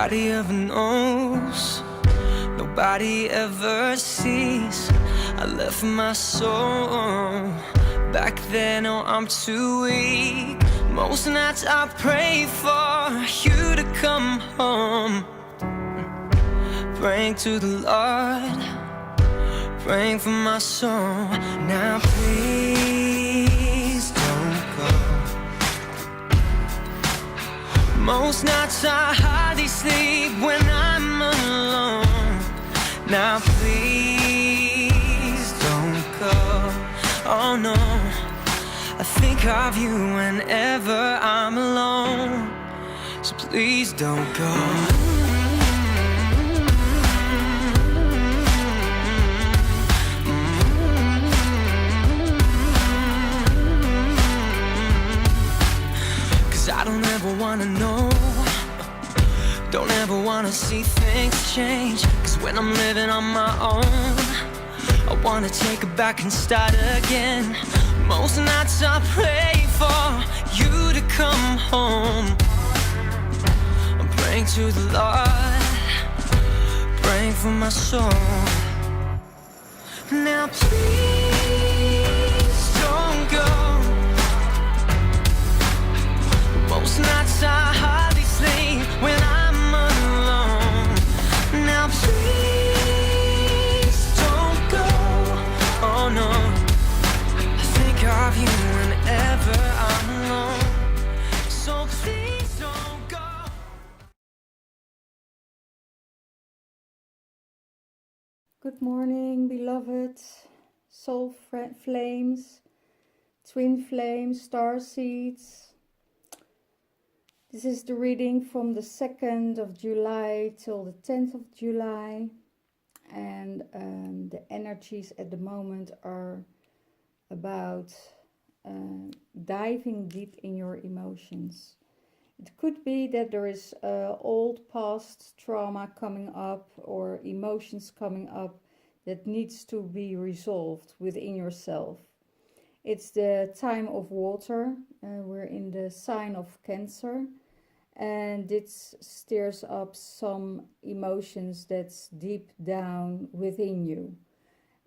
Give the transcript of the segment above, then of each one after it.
Nobody ever knows, nobody ever sees. I left my soul back then, oh I'm too weak. Most nights I pray for you to come home, praying to the Lord, praying for my soul. Now please don't go. Most nights I hardly sleep when I'm alone. Now please don't go. Oh no, I think of you whenever I'm alone. So please don't go. 'Cause I don't ever wanna know, don't ever wanna see things change. 'Cause when I'm living on my own, I wanna take it back and start again. Most nights I pray for you to come home. I'm praying to the Lord, praying for my soul. Now please don't go. Most nights I hardly sleep when I'm alone. Now please don't go. Oh no, I think of you whenever I'm alone. So please don't go. Good morning, beloved soul flames, twin flames, star seeds. This is the reading from the 2nd of July till the 10th of July. And the energies at the moment are about diving deep in your emotions. It could be that there is old past trauma coming up or emotions coming up that needs to be resolved within yourself. It's the time of water. We're in the sign of Cancer, and it stirs up some emotions that's deep down within you,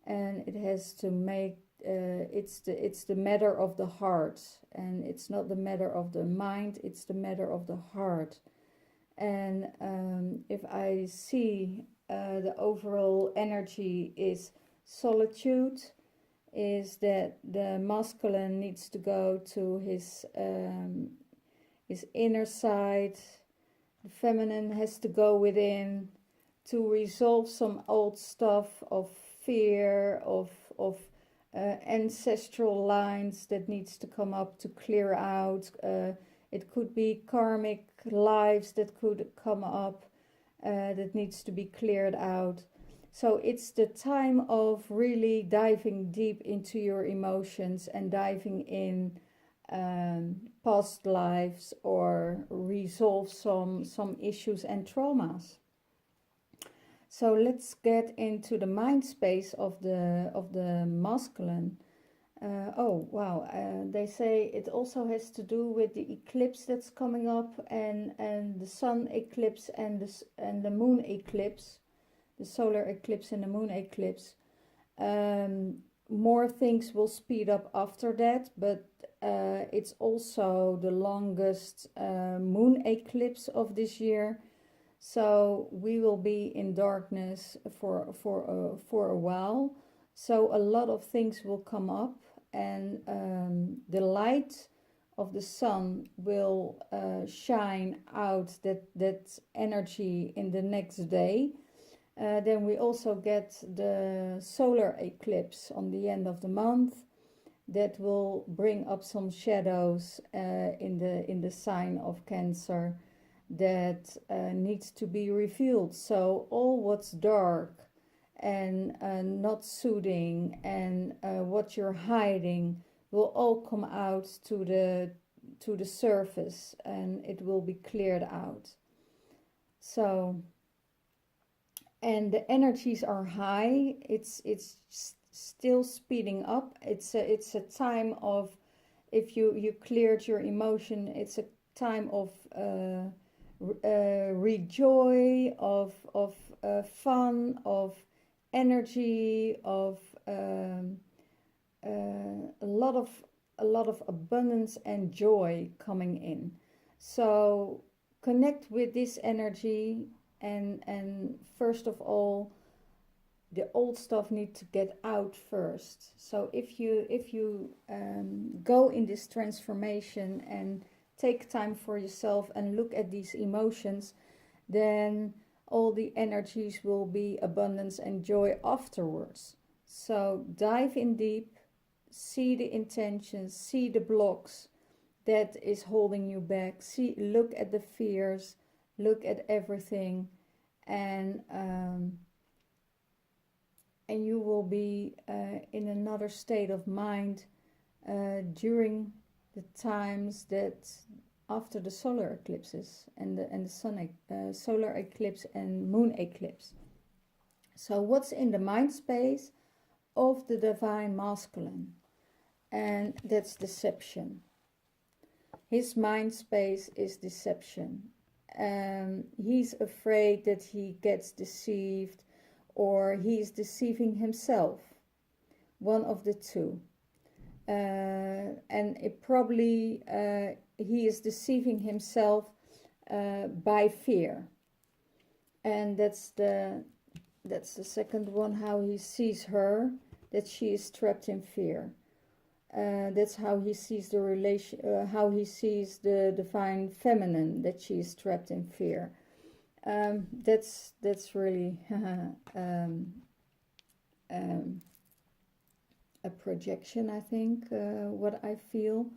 and it has to make it's the matter of the heart, and it's not the matter of the mind, it's the matter of the heart. And if I see the overall energy is solitude, is that the masculine needs to go to his inner side, the feminine has to go within to resolve some old stuff of fear, of ancestral lines that needs to come up to clear out. It could be karmic lives that could come up that needs to be cleared out. So it's the time of really diving deep into your emotions and diving in past lives or resolve some issues and traumas. So let's get into the mind space of the masculine. They say it also has to do with the eclipse that's coming up, and the sun eclipse and the moon eclipse, the solar eclipse and the moon eclipse. More things will speed up after that, but it's also the longest moon eclipse of this year. So we will be in darkness for a while. So a lot of things will come up, and the light of the sun will shine out that energy in the next day. Then we also get the solar eclipse on the end of the month that will bring up some shadows in the sign of Cancer that needs to be revealed. So all what's dark and not soothing and what you're hiding will all come out to the surface, and it will be cleared out. So, and the energies are high. It's still speeding up. It's a time of, if you cleared your emotion, it's a time of rejoy, of fun, of energy, of a lot of abundance and joy coming in. So connect with this energy, and first of all, the old stuff needs to get out first. So if you go in this transformation and take time for yourself and look at these emotions, then all the energies will be abundance and joy afterwards. So dive in deep, see the intentions, see the blocks that is holding you back, look at the fears, look at everything, and you will be in another state of mind during the times that after the solar eclipses and the solar eclipse and moon eclipse. So what's in the mind space of the divine masculine? And that's deception. His mind space is deception. He's afraid that he gets deceived, or he's deceiving himself, one of the two. And it probably he is deceiving himself by fear. And that's the second one, how he sees her, that she is trapped in fear. That's how he sees the relation, how he sees the divine feminine, that she is trapped in fear. That's really a projection, I think, what I feel,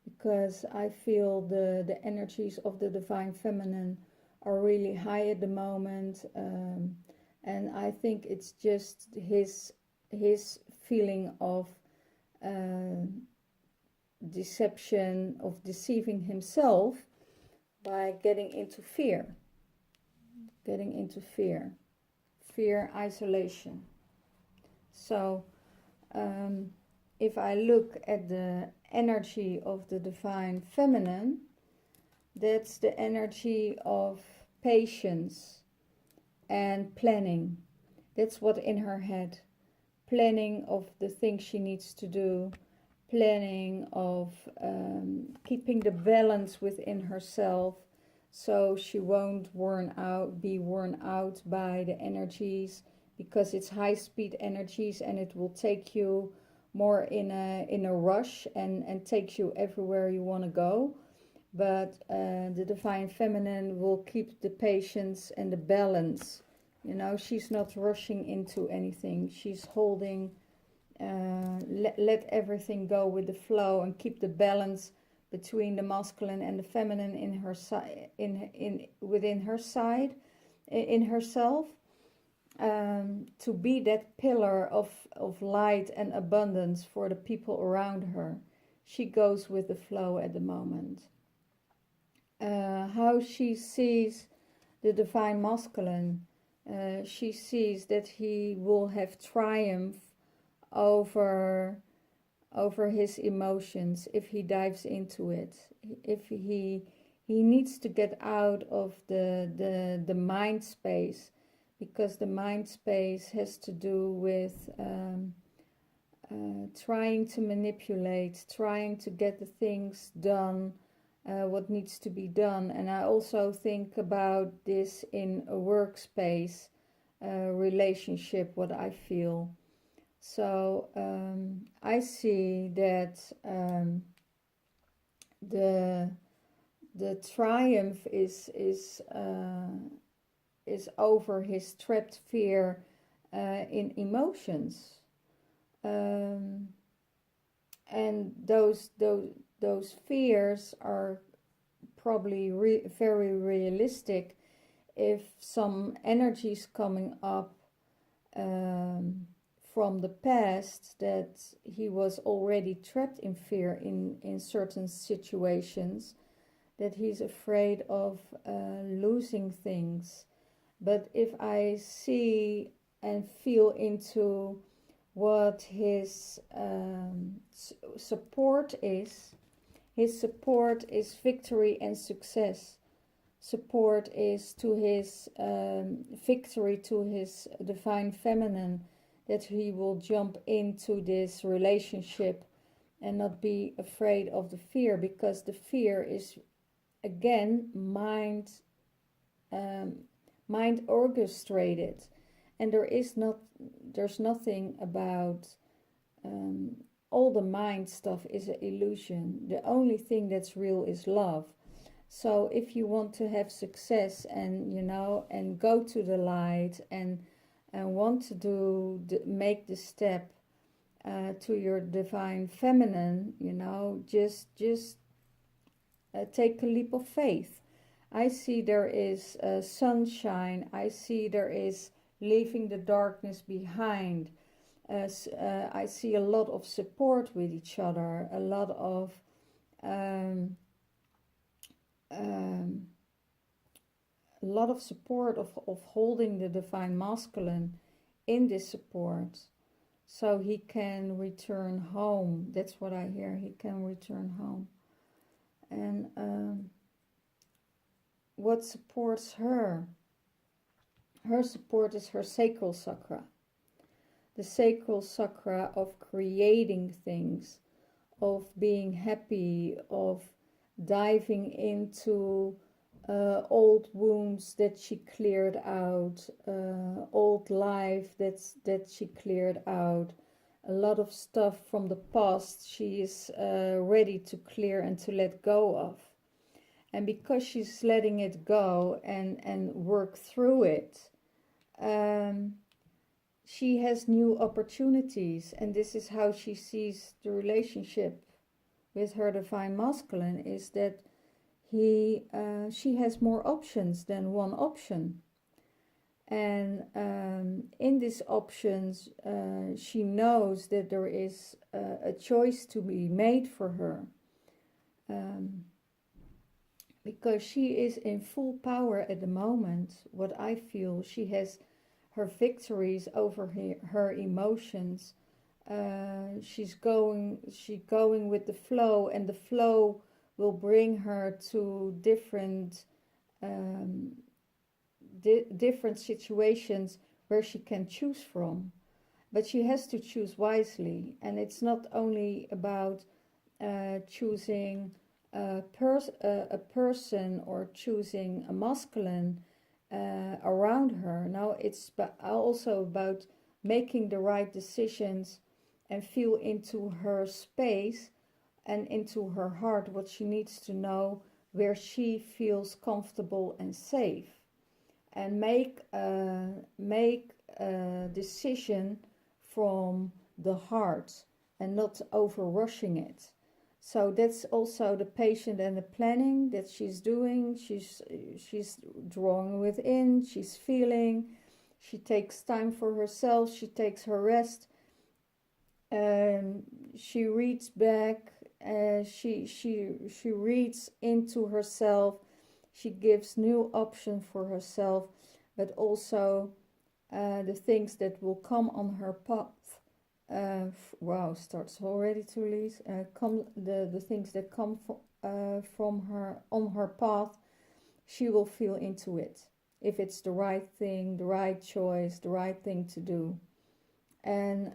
because I feel the energies of the divine feminine are really high at the moment, and I think it's just his feeling of deception, of deceiving himself by getting into fear, isolation. So if I look at the energy of the divine feminine, that's the energy of patience and planning. That's what in her head. Planning of the things she needs to do, planning of keeping the balance within herself, so she won't be worn out by the energies, because it's high speed energies and it will take you more in a rush and takes you everywhere you want to go. But the divine feminine will keep the patience and the balance. You know, she's not rushing into anything. She's holding, let everything go with the flow and keep the balance between the masculine and the feminine in her within her side, in herself, to be that pillar of light and abundance for the people around her. She goes with the flow at the moment. How she sees the divine masculine, she sees that he will have triumph over his emotions if he dives into it. If he needs to get out of the mind space, because the mind space has to do with trying to manipulate, trying to get the things done, what needs to be done. And I also think about this in a workspace relationship, what I feel. So I see that the triumph is over his trapped fear in emotions, and those fears are probably very realistic. If some energies coming up from the past, that he was already trapped in fear in certain situations, that he's afraid of losing things. But if I see and feel into what his support is, his support is victory and success. support is to his victory to his divine feminine, that he will jump into this relationship and not be afraid of the fear, because the fear is again mind orchestrated, and there's nothing about all the mind stuff is an illusion. The only thing that's real is love. So if you want to have success and and go to the light and want to make the step to your divine feminine, just take a leap of faith. I see there is sunshine. I see there is leaving the darkness behind. I see a lot of support with each other, a lot of support of holding the divine masculine in this support, so he can return home. That's what I hear. He can return home. And what supports her? Her support is her sacral chakra. The sacral chakra of creating things, of being happy, of diving into old wounds that she cleared out, old life that she cleared out, a lot of stuff from the past she is ready to clear and to let go of. And because she's letting it go and work through it, she has new opportunities. And this is how she sees the relationship with her divine masculine, is that she has more options than one option. And in these options, she knows that there is a choice to be made for her. Because she is in full power at the moment. What I feel, she has her victories over her emotions. She's going with the flow, and the flow will bring her to different situations where she can choose from. But she has to choose wisely, and it's not only about choosing a person or choosing a masculine around her. No, it's also about making the right decisions and feel into her space and into her heart what she needs to know, where she feels comfortable and safe, and make a decision from the heart and not over rushing it. So that's also the patient and the planning that she's doing. She's drawing within, she's feeling, she takes time for herself, she takes her rest, she reads back, she reads into herself, she gives new options for herself, but also the things that will come on her path. Starts already to release. The things that come from her on her path, she will feel into it. If it's the right thing, the right choice, the right thing to do. And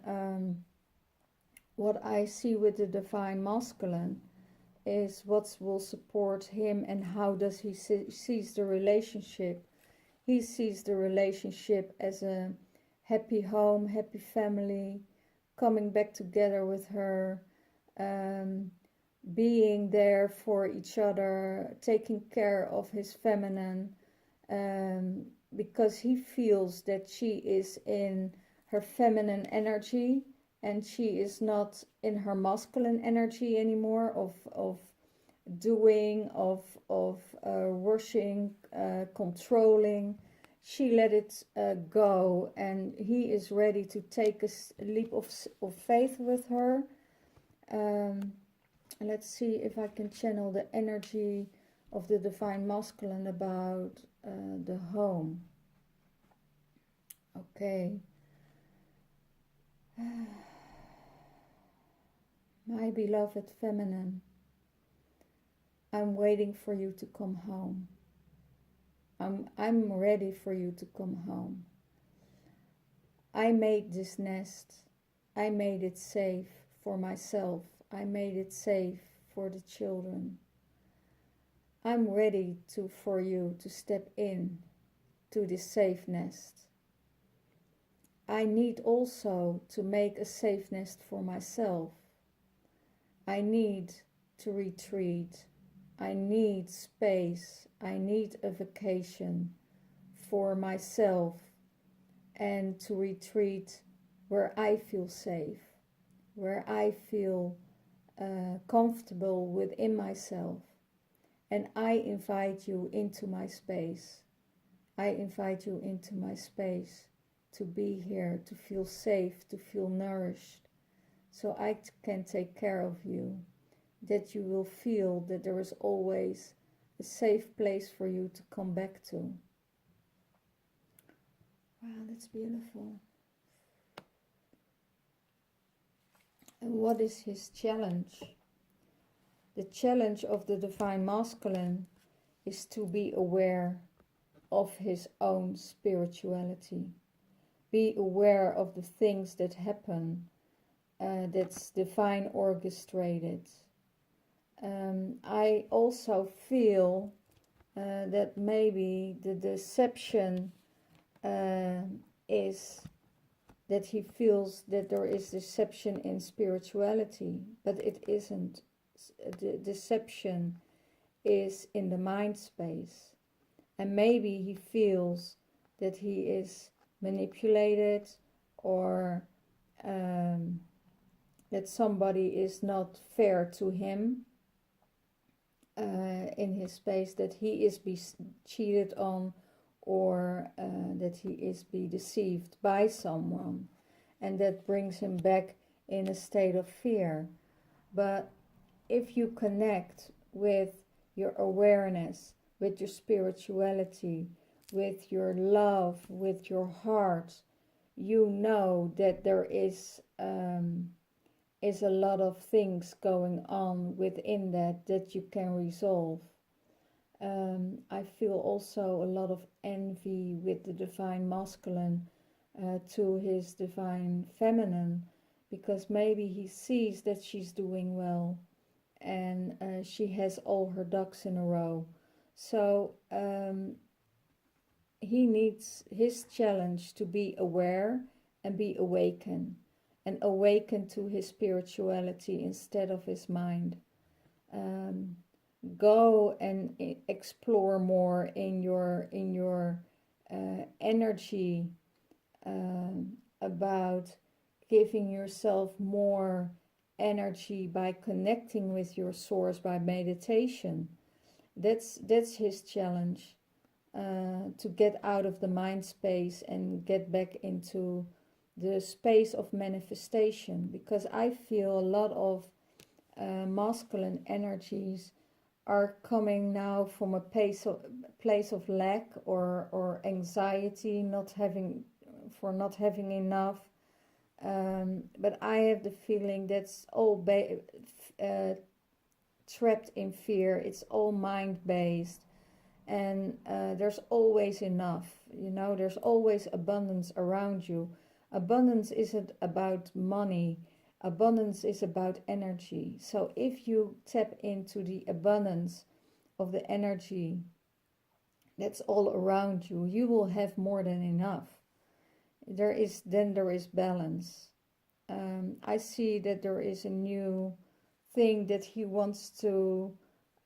what I see with the divine masculine is what will support him, and how does he sees the relationship. He sees the relationship as a happy home, happy family, coming back together with her, being there for each other, taking care of his feminine, because he feels that she is in her feminine energy and she is not in her masculine energy anymore, of doing, of rushing, controlling. She let it go, and he is ready to take a leap of faith with her. Let's see if I can channel the energy of the divine masculine about the home. Okay. My beloved feminine, I'm waiting for you to come home. I'm ready for you to come home. I made this nest. I made it safe for myself. I made it safe for the children. I'm ready for you to step in to this safe nest. I need also to make a safe nest for myself. I need to retreat. I need space. I need a vacation for myself and to retreat where I feel safe, where I feel comfortable within myself. And I invite you into my space. I invite you into my space to be here, to feel safe, to feel nourished, so I can take care of you, that you will feel that there is always a safe place for you to come back to. Wow, that's beautiful. And what is his challenge? The challenge of the Divine Masculine is to be aware of his own spirituality. Be aware of the things that happen, that's divine orchestrated. I also feel that maybe the deception is that he feels that there is deception in spirituality, but it isn't. The deception is in the mind space. And maybe he feels that he is manipulated, or that somebody is not fair to him in his space, that he is cheated on, or that he is deceived by someone, and that brings him back in a state of fear. But if you connect with your awareness, with your spirituality, with your love, with your heart, you know that there is a lot of things going on within that you can resolve. I feel also a lot of envy with the Divine Masculine to his Divine Feminine, because maybe he sees that she's doing well and she has all her ducks in a row. So he needs his challenge to be aware and be awakened, and awaken to his spirituality instead of his mind. Go and explore more in your energy, about giving yourself more energy by connecting with your source by meditation. That's his challenge, to get out of the mind space and get back into the space of manifestation, because I feel a lot of masculine energies are coming now from a place of lack or anxiety, not having enough. But I have the feeling that's all trapped in fear. It's all mind-based, and there's always enough. There's always abundance around you. Abundance isn't about money. Abundance is about energy. So if you tap into the abundance of the energy that's all around you, you will have more than enough. There is balance. I see that there is a new thing that he wants to.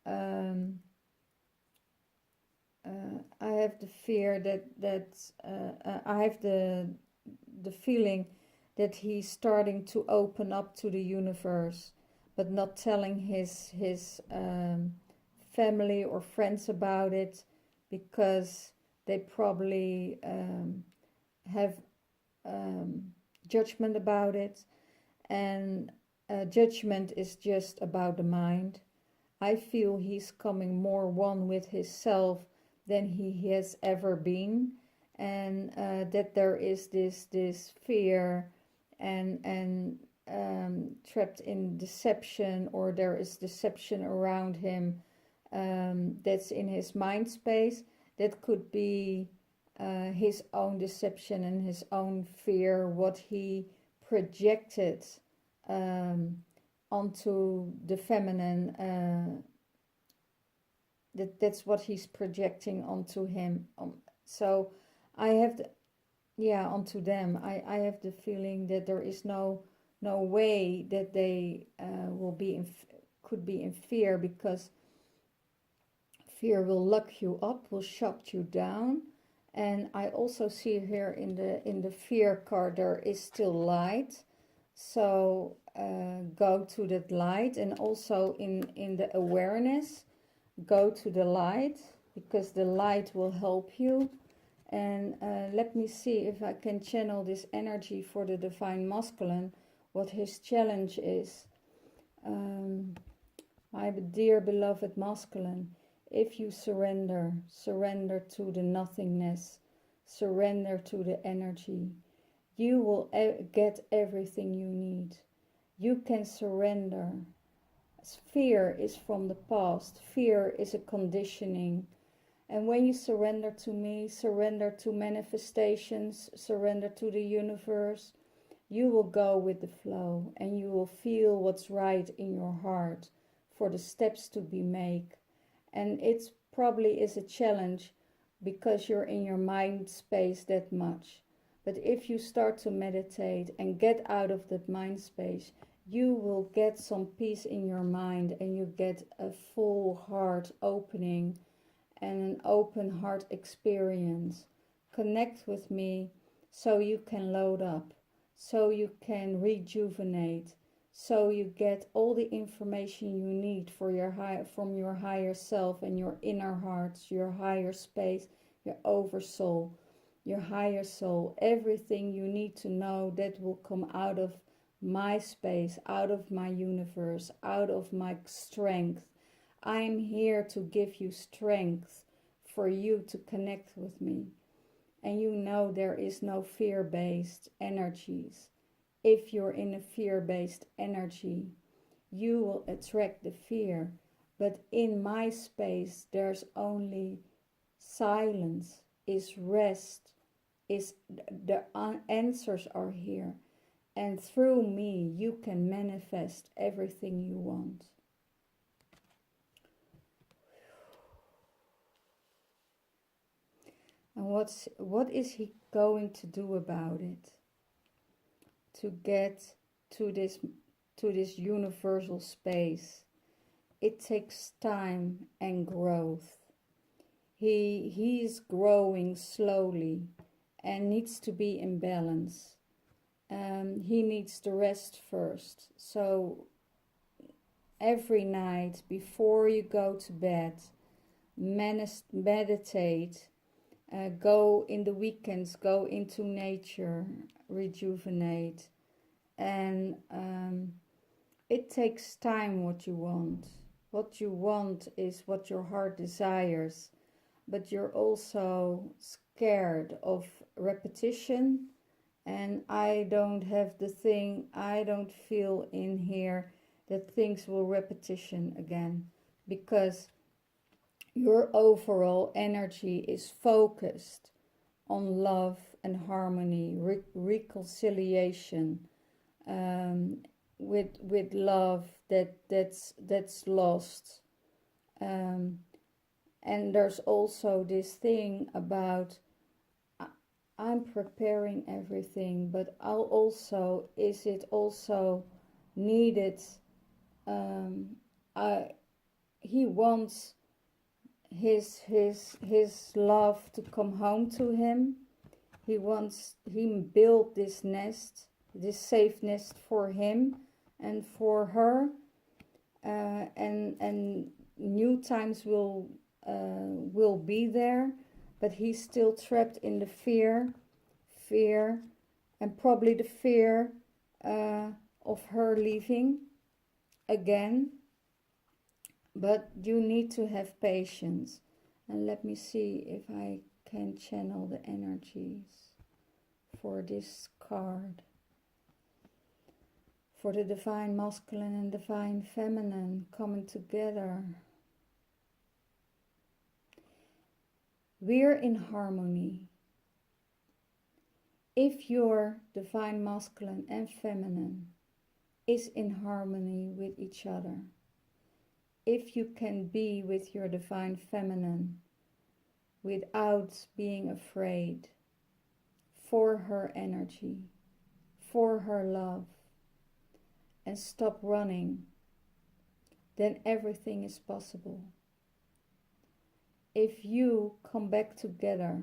I have the fear that I have the feeling that he's starting to open up to the universe, but not telling his family or friends about it, because they probably have judgment about it, and judgment is just about the mind. I feel he's coming more one with his self than he has ever been, and that there is this fear and trapped in deception, or there is deception around him, that's in his mind space, that could be his own deception and his own fear, what he projected onto the feminine. That's what he's projecting onto him. So I have onto them. I have the feeling that there is no way that they could be in fear, because fear will lock you up, will shut you down. And I also see here in the fear card there is still light. So go to that light, and also in the awareness, go to the light, because the light will help you. And let me see if I can channel this energy for the divine masculine, what his challenge is. My dear beloved masculine, if you surrender to the nothingness, surrender to the energy, you will get everything you need. You can surrender. Fear is from the past. Fear is a conditioning. And when you surrender to me, surrender to manifestations, surrender to the universe, you will go with the flow, and you will feel what's right in your heart for the steps to be made. And it probably is a challenge because you're in your mind space that much. But if you start to meditate and get out of that mind space, you will get some peace in your mind, and you get a full heart opening and an open heart experience. Connect with me so you can load up, so you can rejuvenate, so you get all the information you need for from your higher self and your inner hearts, your higher space, your oversoul, your higher soul, everything you need to know that will come out of my space, out of my universe, out of my strength. I'm here to give you strength for you to connect with me. And you know there is no fear-based energies. If you're in a fear-based energy, you will attract the fear. But in my space, there's only silence, is rest, is the answers are here. And through me, you can manifest everything you want. And what is he going to do about it? To get to this universal space, it takes time and growth. He is growing slowly and needs to be in balance. He needs to rest first. So every night before you go to bed, meditate. Go in the weekends, go into nature, rejuvenate. And it takes time what you want. What you want is what your heart desires. But you're also scared of repetition. And I don't feel in here that things will repetition again. Because your overall energy is focused on love and harmony, reconciliation, with love that's lost. And there's also this thing about I'm preparing everything, but is it also needed? He wants his love to come home to him. He built this nest, this safe nest for him and for her, and new times will be there, but he's still trapped in the fear, and probably the fear of her leaving again. But you need to have patience. And let me see if I can channel the energies for this card. For the divine masculine and divine feminine coming together. We're in harmony. If your divine masculine and feminine is in harmony with each other, if you can be with your divine feminine without being afraid for her energy, for her love, and stop running, then everything is possible. If you come back together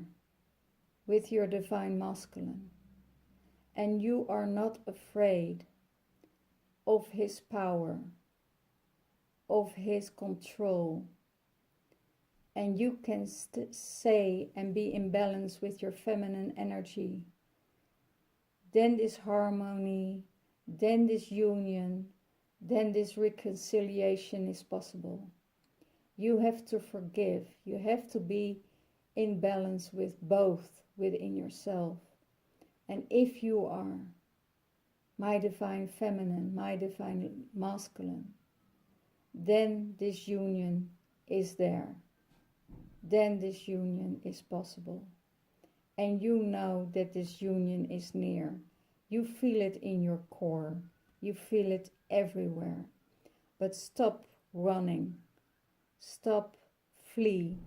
with your divine masculine and you are not afraid of his power, of his control, and you can say and be in balance with your feminine energy, then this harmony, then this union, then this reconciliation is possible. You have to forgive. You have to be in balance with both within yourself. And if you are my divine feminine, my divine masculine, then this union is there. Then this union is possible. And you know that this union is near. You feel it in your core. You feel it everywhere. But stop running. Stop, flee.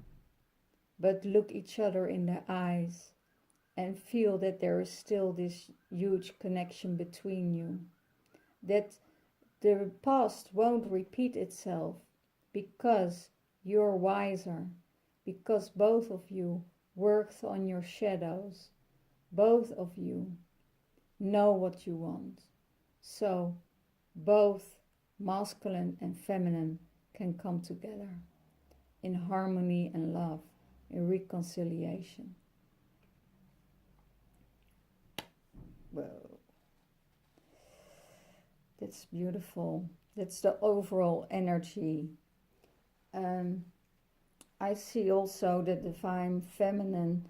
But look each other in the eyes and feel that there is still this huge connection between you. That the past won't repeat itself because you're wiser. Because both of you worked on your shadows. Both of you know what you want. So both masculine and feminine can come together in harmony and love, in reconciliation. Whoa. That's beautiful. That's the overall energy. I see also that the divine feminine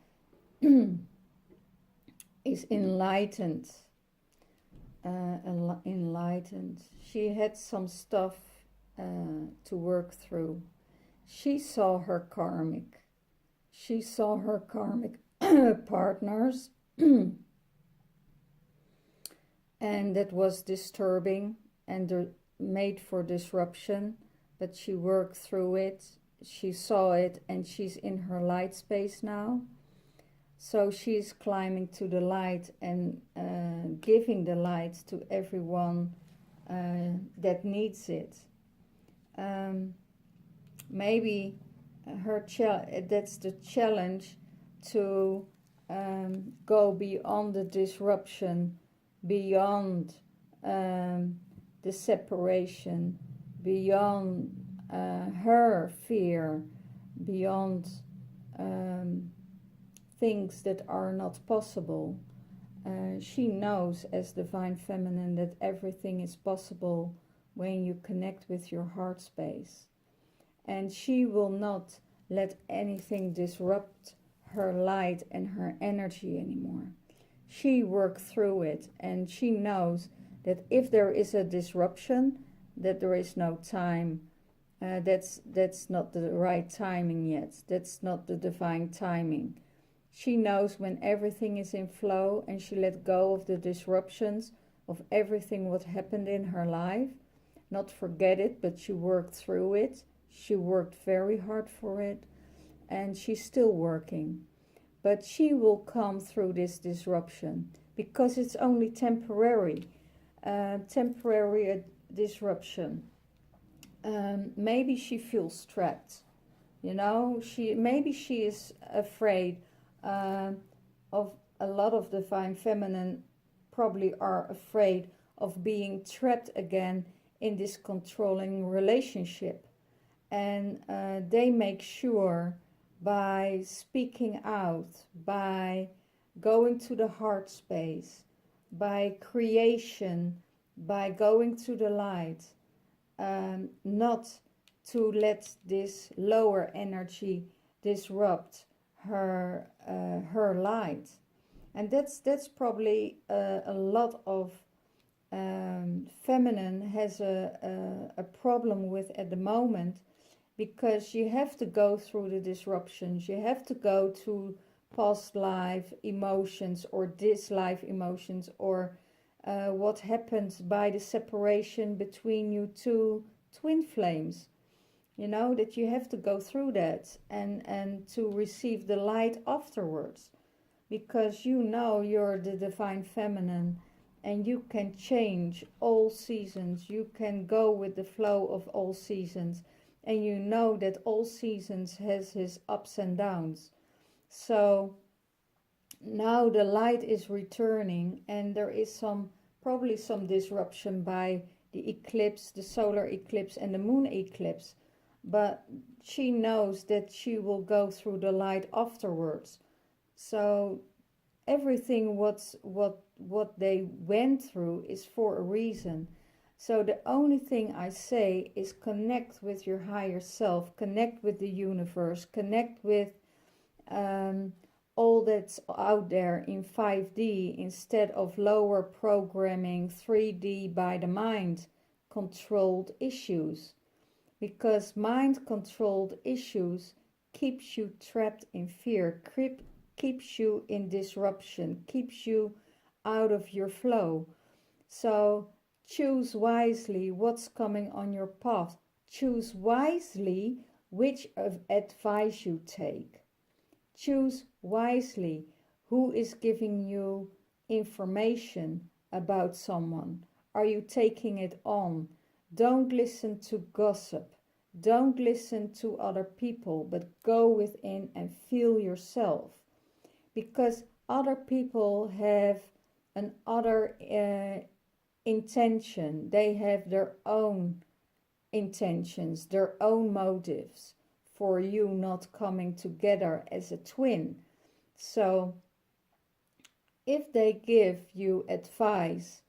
is enlightened. Enlightened. She had some stuff to work through. She saw her karmic. She saw her karmic partners. And that was disturbing and made for disruption, but she worked through it. She saw it and she's in her light space now. So she's climbing to the light and giving the light to everyone that needs it. Maybe that's the challenge, to go beyond the disruption, beyond the separation, beyond her fear, beyond things that are not possible. She knows as divine feminine that everything is possible when you connect with your heart space. And she will not let anything disrupt her light and her energy anymore. She worked through it, and she knows that if there is a disruption, that there is no time. That's not the right timing yet. That's not the divine timing. She knows when everything is in flow, and she let go of the disruptions of everything what happened in her life. Not forget it, but she worked through it. She worked very hard for it, and she's still working. But she will come through this disruption because it's only temporary. Temporary disruption. Maybe she feels trapped. You know, maybe she is afraid of a lot of divine feminine probably are afraid of being trapped again in this controlling relationship. And they make sure by speaking out, by going to the heart space, by creation, by going to the light, not to let this lower energy disrupt her light. And that's probably a lot of feminine has a problem with at the moment, because you have to go through the disruptions. You have to go to past life emotions or this life emotions, or what happened by the separation between you two twin flames. You know, that you have to go through that and to receive the light afterwards, because you know you're the divine feminine and you can change all seasons. You can go with the flow of all seasons, and you know that all seasons has his ups and downs. So now the light is returning, and there is probably some disruption by the eclipse, the solar eclipse and the moon eclipse, but she knows that she will go through the light afterwards. So everything what they went through is for a reason. So the only thing I say is connect with your higher self, connect with the universe, connect with all that's out there in 5D instead of lower programming 3D by the mind controlled issues, because mind controlled issues keeps you trapped in fear, keeps you in disruption, keeps you out of your flow. So choose wisely what's coming on your path. Choose wisely which advice you take. Choose wisely who is giving you information about someone. Are you taking it on? Don't listen to gossip. Don't listen to other people, but go within and feel yourself. Because other people have another intention. They have their own intentions, their own motives for you not coming together as a twin. So if they give you advice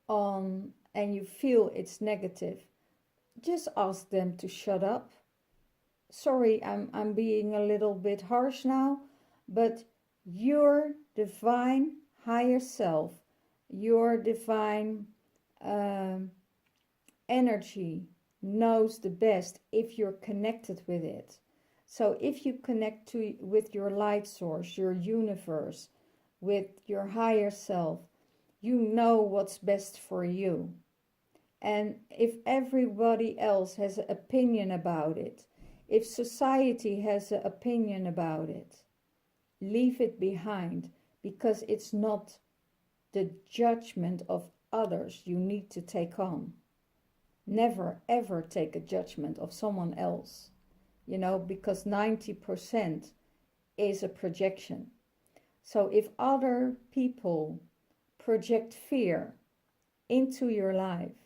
on and you feel it's negative, just ask them to shut up. Sorry, I'm being a little bit harsh now, but your divine higher self, your divine energy knows the best if you're connected with it. So if you connect with your light source, your universe, with your higher self, you know what's best for you. And if everybody else has an opinion about it, if society has an opinion about it, leave it behind, because it's not the judgment of others you need to take on. Never ever take a judgment of someone else, because 90% is a projection. So if other people project fear into your life,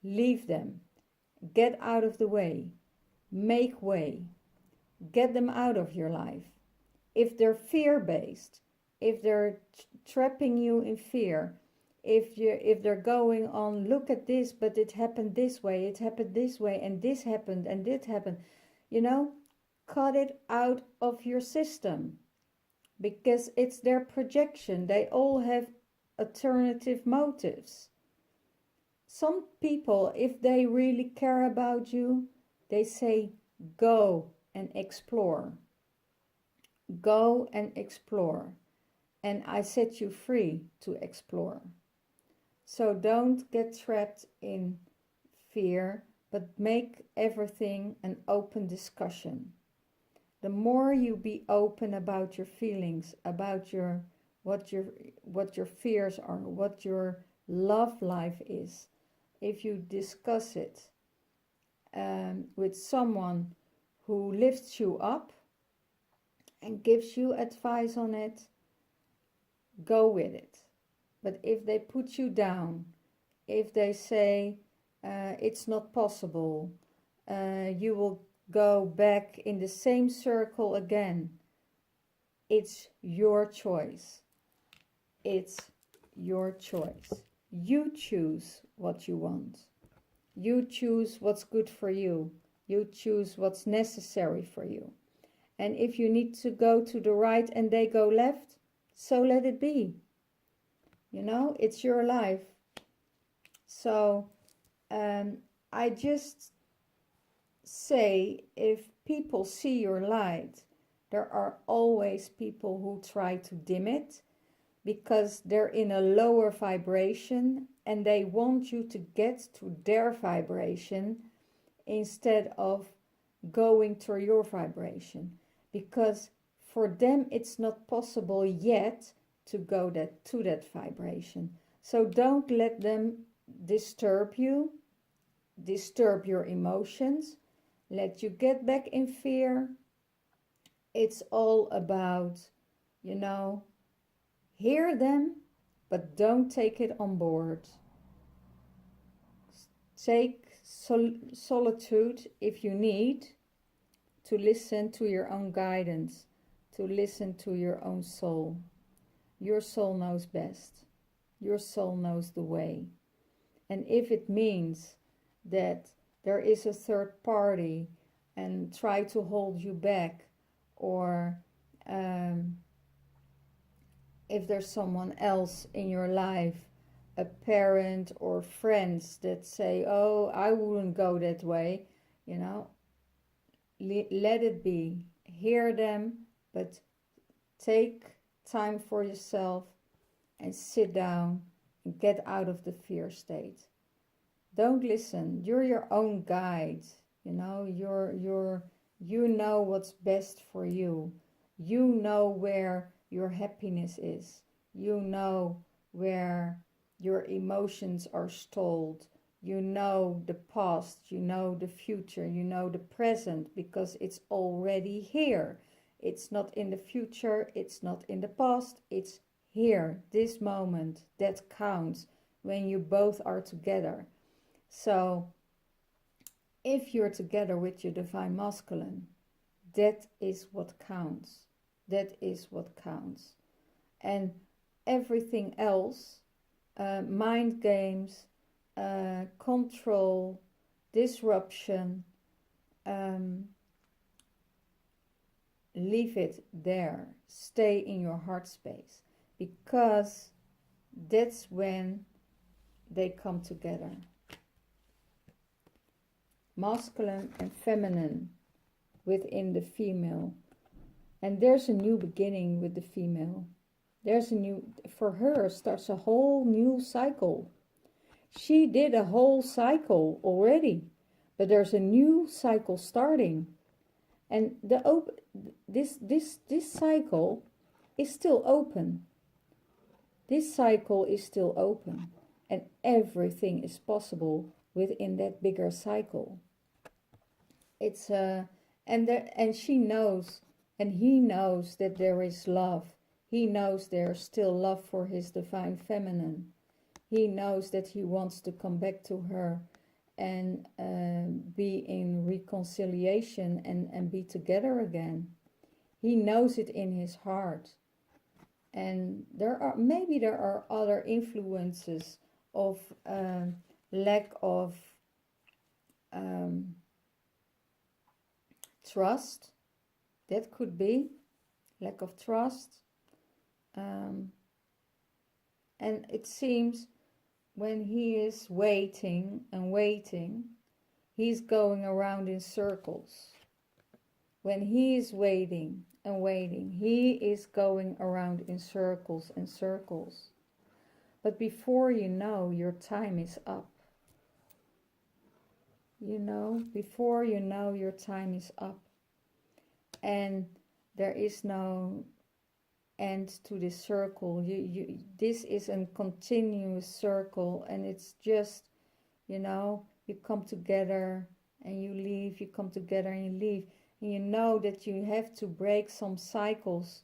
leave them, get out of the way, make way, get them out of your life. If they're fear-based, if they're trapping you in fear, if they're going on, look at this, but it happened this way, and this happened, and this happened, cut it out of your system, because it's their projection. They all have alternative motives. Some people, if they really care about you, they say, go and explore. Go and explore. And I set you free to explore. So don't get trapped in fear, but make everything an open discussion. The more you be open about your feelings, about what your fears are, what your love life is, if you discuss it with someone who lifts you up and gives you advice on it, go with it. But if they put you down, if they say it's not possible, you will go back in the same circle again, it's your choice. It's your choice. You choose what you want. You choose what's good for you. You choose what's necessary for you. And if you need to go to the right and they go left, so let it be. It's your life. So I just say if people see your light, there are always people who try to dim it because they're in a lower vibration and they want you to get to their vibration instead of going to your vibration, because for them it's not possible yet to go to that vibration. So don't let them disturb you, disturb your emotions, let you get back in fear. It's all about, hear them, but don't take it on board. Take solitude if you need to listen to your own guidance, to listen to your own soul. Your soul knows best. Your soul knows the way. And if it means that there is a third party and try to hold you back, or if there's someone else in your life, a parent or friends that say, oh, I wouldn't go that way, let it be. Hear them, but take time for yourself and sit down and get out of the fear state. Don't listen. You're your own guide. You know what's best for you. You know where your happiness is. You know where your emotions are stalled. You know the past, you know the future, you know the present, because it's already here. It's not in the future, it's not in the past, it's here, this moment. That counts when you both are together. So if you're together with your divine masculine, that is what counts. That is what counts. And everything else, mind games, control, disruption, leave it there. Stay in your heart space, because that's when they come together. Masculine and feminine within the female. And there's a new beginning with the female. For her starts a whole new cycle. She did a whole cycle already, but there's a new cycle starting. And this cycle is still open. This cycle is still open, and everything is possible within that bigger cycle. It's and she knows, and he knows that there is love. He knows there's still love for his divine feminine. He knows that he wants to come back to her and be in reconciliation and be together again. He knows it in his heart. And there are other influences of lack of trust. That could be lack of trust. And it seems when he is waiting and waiting, he's going around in circles. When he is waiting and waiting, he is going around in circles and circles. But before you know, your time is up. Before you know, your time is up. And there is no end to this circle. This is a continuous circle, and it's just, you come together and you leave, you come together and you leave. And you know that you have to break some cycles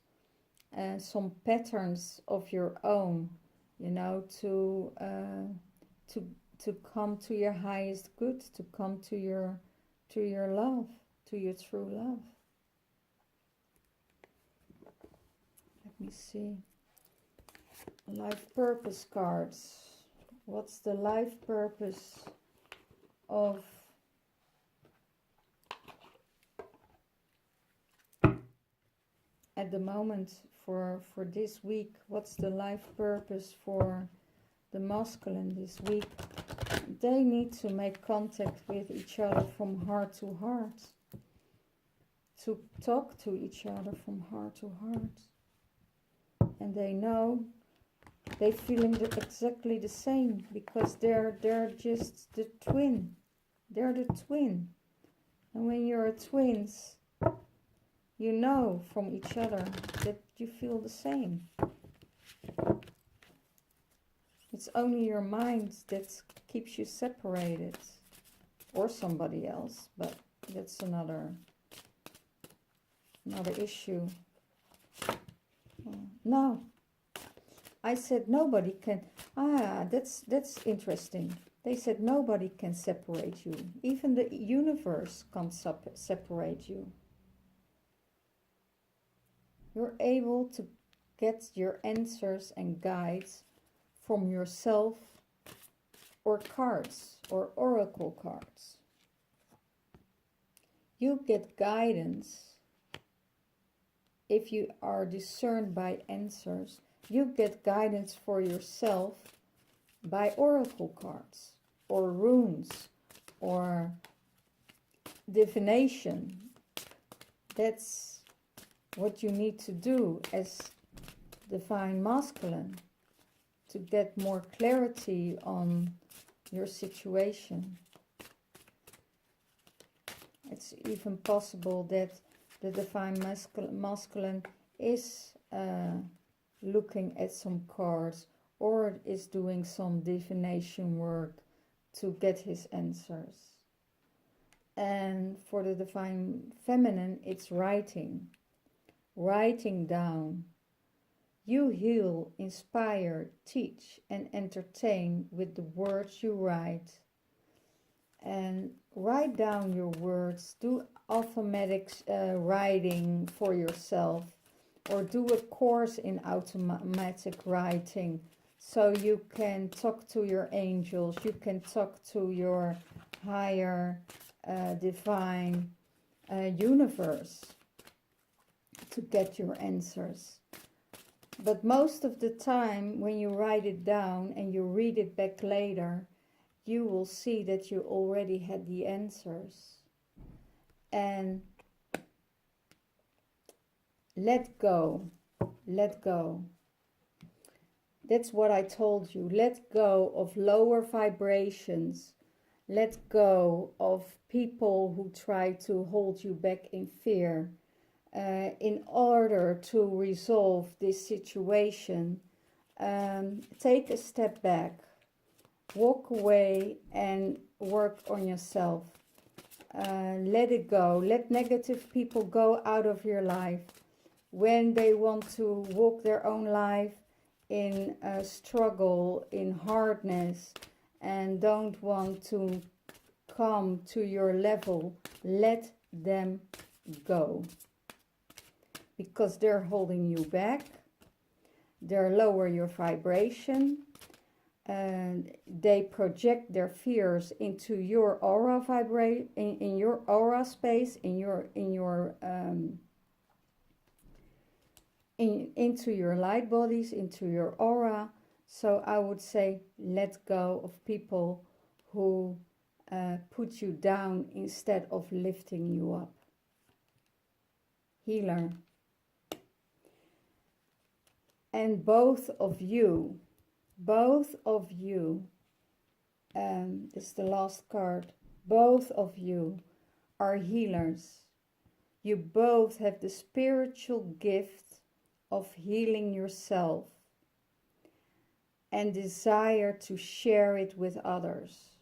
and some patterns of your own, to come to your highest good, to come to your love, to your true love. Let me see. Life purpose cards. What's the life purpose of at the moment for this week? What's the life purpose for the masculine this week? They need to make contact with each other from heart to heart. To talk to each other from heart to heart. And they know they're feeling exactly the same because they're just the twin. They're the twin. And when you're twins, you know from each other that you feel the same. It's only your mind that keeps you separated, or somebody else, but that's another issue. No, I said nobody can. That's interesting. They said nobody can separate you. Even the universe can't separate you. You're able to get your answers and guides from yourself or cards or oracle cards. You get guidance if you are discerned by answers. You get guidance for yourself by oracle cards or runes or divination. That's what you need to do as divine masculine to get more clarity on your situation. It's even possible that the divine masculine is looking at some cards or is doing some divination work to get his answers. And for the divine feminine, it's writing down. You heal, inspire, teach, and entertain with the words you write. And write down your words. Do automatic writing for yourself, or do a course in automatic writing so you can talk to your angels, you can talk to your higher divine universe to get your answers. But most of the time, when you write it down and you read it back later, you will see that you already had the answers. And let go. Let go. That's what I told you. Let go of lower vibrations. Let go of people who try to hold you back in fear. In order to resolve this situation, take a step back, walk away and work on yourself. Let it go. Let negative people go out of your life when they want to walk their own life in struggle, in hardness, and don't want to come to your level. Let them go. Because they're holding you back, they lower your vibration, and they project their fears into your aura in your aura space, into your light bodies, into your aura. So I would say let go of people who put you down instead of lifting you up. Healer. And both of you, this is the last card, both of you are healers. You both have the spiritual gift of healing yourself and desire to share it with others.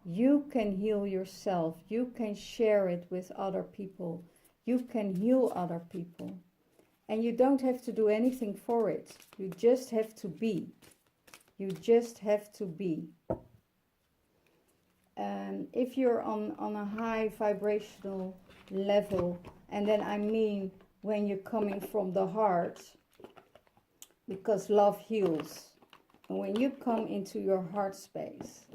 You can heal yourself, you can share it with other people, you can heal other people. And you don't have to do anything for it. You just have to be. You just have to be. And if you're on a high vibrational level, and then I mean when you're coming from the heart, because love heals. And when you come into your heart space,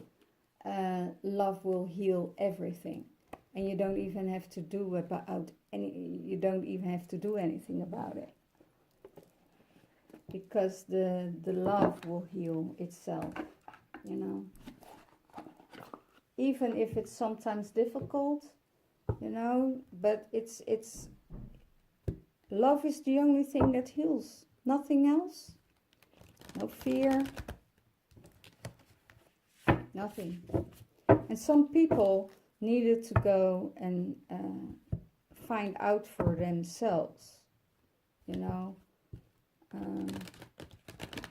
love will heal everything. And you don't even have to do anything about it. Because the love will heal itself, you know. even if it's sometimes difficult, you know, but it's love is the only thing that heals, nothing else. No fear, nothing. And some people needed to go and find out for themselves, you know.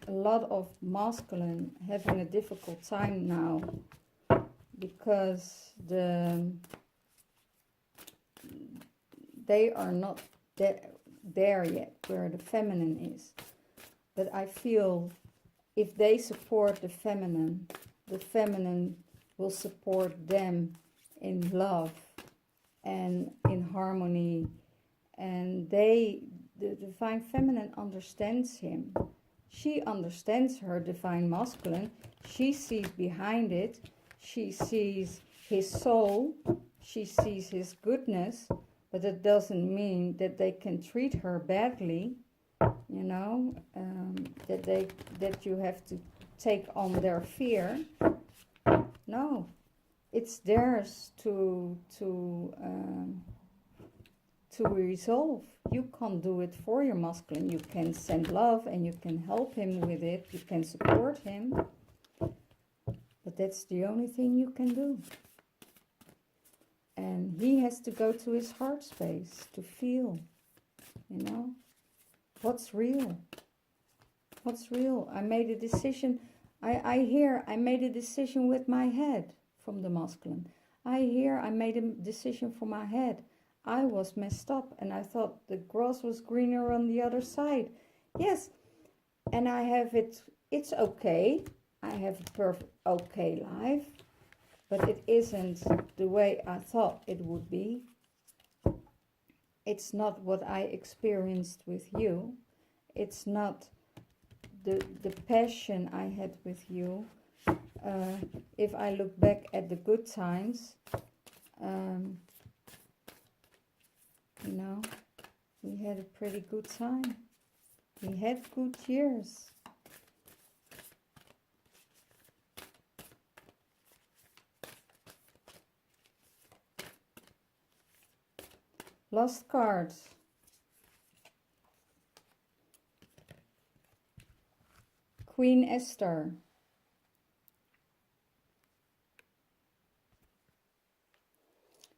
A lot of masculine having a difficult time now because they are not there yet where the feminine is. But I feel if they support the feminine will support them in love and in harmony. And the divine feminine understands him. She understands her divine masculine. She sees behind it. She sees his soul. She sees his goodness. But it doesn't mean that they can treat her badly. You know, that you have to take on their fear. No, it's theirs to resolve. You can't do it for your masculine. You can send love and you can help him with it. You can support him. But that's the only thing you can do. And he has to go to his heart space to feel, you know, what's real. What's real? I made a decision. I hear I made a decision with my head from the masculine. I hear I made a decision for my head. I was messed up and I thought the grass was greener on the other side. Yes, and I have it, it's okay. I have a perfect okay life, but it isn't the way I thought it would be. It's not what I experienced with you. It's not the passion I had with you. If I look back at the good times, you know, we had a pretty good time. We had good years. Lost cards. Queen Esther.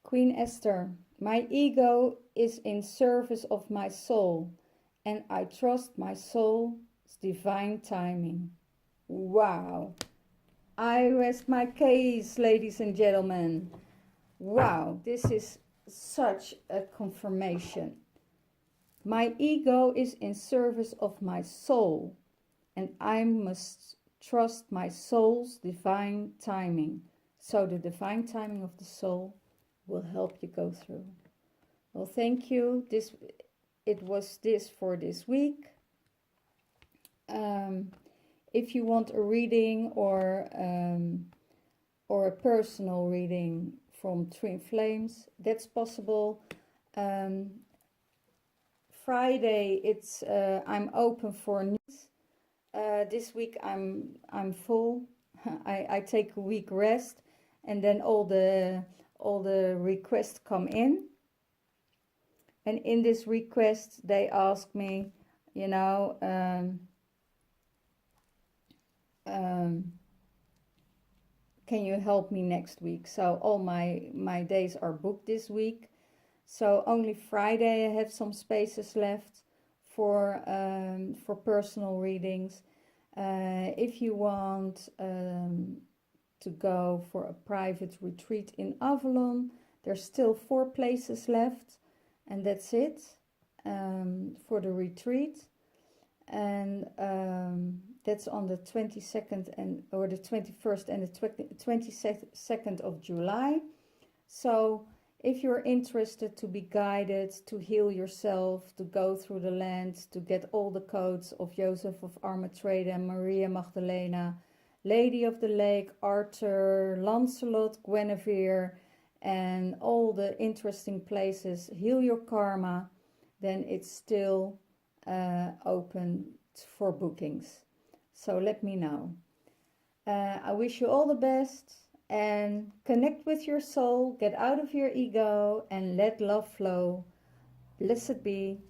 Queen Esther. My ego is in service of my soul, and I trust my soul's divine timing. Wow. I rest my case, ladies and gentlemen. Wow, this is such a confirmation. My ego is in service of my soul, and I must trust my soul's divine timing. So the divine timing of the soul will help you go through. Well, thank you. It was this for this week. If you want a reading or a personal reading from Twin Flames, that's possible. Friday, I'm open for news. This week I'm full. I take a week rest, and then all the requests come in. And in this request, they ask me, you know, can you help me next week? So all my days are booked this week. So only Friday I have some spaces left for personal readings. If you want to go for a private retreat in Avalon, there's still 4 places left, and that's it for the retreat. And that's on the 22nd or the 21st and the 22nd of July. So if you're interested to be guided, to heal yourself, to go through the land, to get all the codes of Joseph of Armetrea and Maria Magdalene, Lady of the Lake, Arthur, Lancelot, Guinevere, and all the interesting places, heal your karma, then it's still open for bookings. So let me know. I wish you all the best. and connect with your soul, get out of your ego, and let love flow. Blessed be.